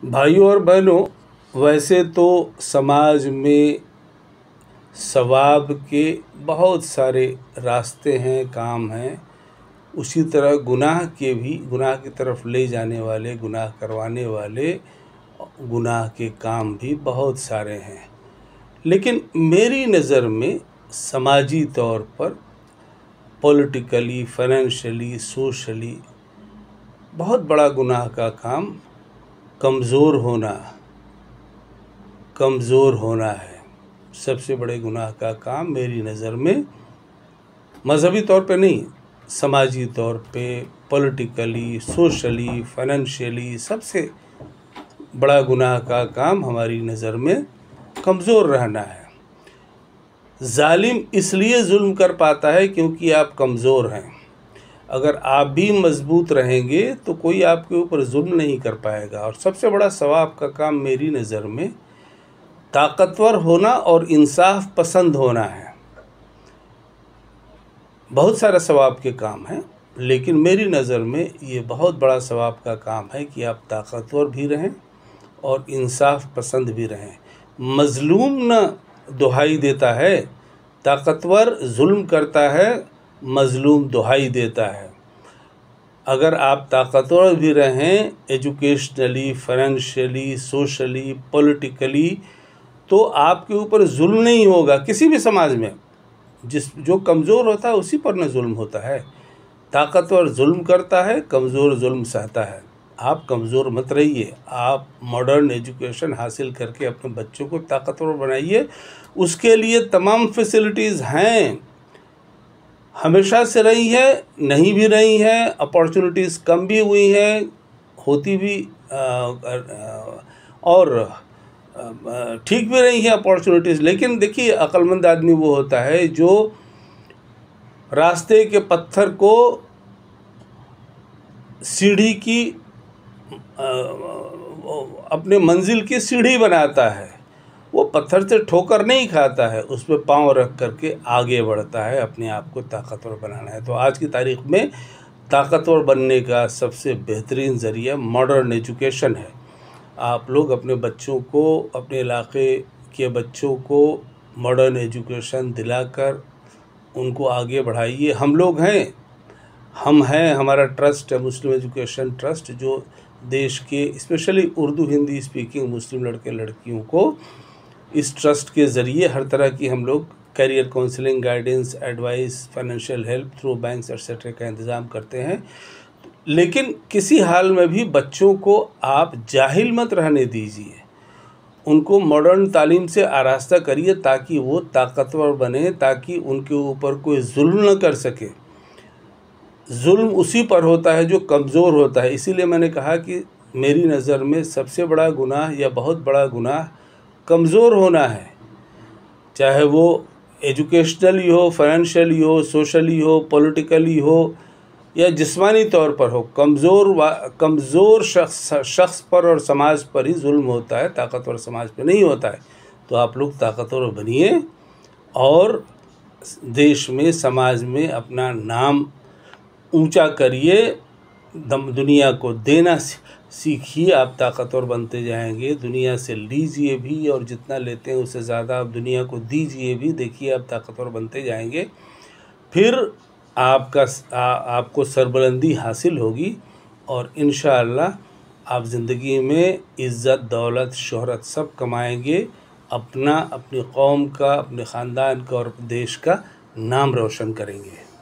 भाइयों और बहनों, वैसे तो समाज में सवाब के बहुत सारे रास्ते हैं, काम हैं। उसी तरह गुनाह के भी, गुनाह की तरफ ले जाने वाले, गुनाह करवाने वाले गुनाह के काम भी बहुत सारे हैं। लेकिन मेरी नज़र में समाजी तौर पर पॉलिटिकली, फाइनेंशियली, सोशली बहुत बड़ा गुनाह का काम कमज़ोर होना है। सबसे बड़े गुनाह का काम मेरी नज़र में मज़हबी तौर पे नहीं, समाजी तौर पे, पॉलिटिकली, सोशली, फाइनेंशियली सबसे बड़ा गुनाह का काम हमारी नज़र में कमज़ोर रहना है। जालिम इसलिए जुल्म कर पाता है क्योंकि आप कमज़ोर हैं। अगर आप भी मजबूत रहेंगे तो कोई आपके ऊपर जुल्म नहीं कर पाएगा। और सबसे बड़ा सवाब का काम मेरी नज़र में ताकतवर होना और इंसाफ पसंद होना है। बहुत सारा सवाब के काम हैं, लेकिन मेरी नज़र में ये बहुत बड़ा सवाब का काम है कि आप ताकतवर भी रहें और इंसाफ पसंद भी रहें। मज़लूम न दुहाई देता है, ताकतवर जुल्म करता है, मज़लूम दुहाई देता है। अगर आप ताकतवर भी रहें एजुकेशनली, फाइनेंशियली, सोशली, पॉलिटिकली, तो आपके ऊपर जुल्म नहीं होगा। किसी भी समाज में जो कमज़ोर होता है उसी पर न जुल्म होता है। ताकतवर जुल्म करता है, कमज़ोर जुल्म सहता है। आप कमज़ोर मत रहिए। आप मॉडर्न एजुकेशन हासिल करके अपने बच्चों को ताकतवर बनाइए। उसके लिए तमाम फैसिलिटीज़ हैं, हमेशा से रही है, नहीं भी रही है, अपॉर्चुनिटीज़ कम भी हुई हैं, होती भी और ठीक भी रही है अपॉर्चुनिटीज़। लेकिन देखिए, अक्लमंद आदमी वो होता है जो रास्ते के पत्थर को सीढ़ी की अपने मंजिल की सीढ़ी बनाता है। वो पत्थर से ठोकर नहीं खाता है, उस पर पाँव रख करके आगे बढ़ता है, अपने आप को ताकतवर बनाना है। तो आज की तारीख में ताकतवर बनने का सबसे बेहतरीन ज़रिया मॉडर्न एजुकेशन है। आप लोग अपने बच्चों को, अपने इलाके के बच्चों को मॉडर्न एजुकेशन दिलाकर उनको आगे बढ़ाइए। हम लोग हैं, हमारा ट्रस्ट है मुस्लिम एजुकेशन ट्रस्ट, जो देश के स्पेशली उर्दू हिंदी स्पीकिंग मुस्लिम लड़के लड़कियों को इस ट्रस्ट के ज़रिए हर तरह की हम लोग career counselling, guidance, advice, financial help through banks etcetera का इंतज़ाम करते हैं। लेकिन किसी हाल में भी बच्चों को आप जाहिल मत रहने दीजिए। उनको मॉडर्न तालीम से आरास्ता करिए ताकि वो ताकतवर बने, ताकि उनके ऊपर कोई जुल्म न कर सके। जुल्म उसी पर होता है जो कमज़ोर होता है। इसीलिए मैंने कहा कि मेरी नज़र में सबसे बड़ा गुनाह या बहुत बड़ा गुनाह कमज़ोर होना है। चाहे वो एजुकेशनली हो, फाइनेंशियली हो, सोशली हो, पॉलिटिकली हो या जिस्मानी तौर पर हो। कमज़ोर शख्स पर और समाज पर ही जुल्म होता है, ताकतवर समाज पर नहीं होता है। तो आप लोग ताकतवर बनिए और देश में, समाज में अपना नाम ऊंचा करिए, दुनिया को देना सीखिए। आप ताकतवर बनते जाएंगे, दुनिया से लीजिए भी और जितना लेते हैं उससे ज़्यादा आप दुनिया को दीजिए भी। देखिए, आप ताकतवर बनते जाएंगे, फिर आपको सरबुलंदी हासिल होगी और इंशाअल्लाह आप ज़िंदगी में इज़्ज़त, दौलत, शोहरत सब कमाएंगे। अपनी कौम का, अपने ख़ानदान का और देश का नाम रोशन करेंगे।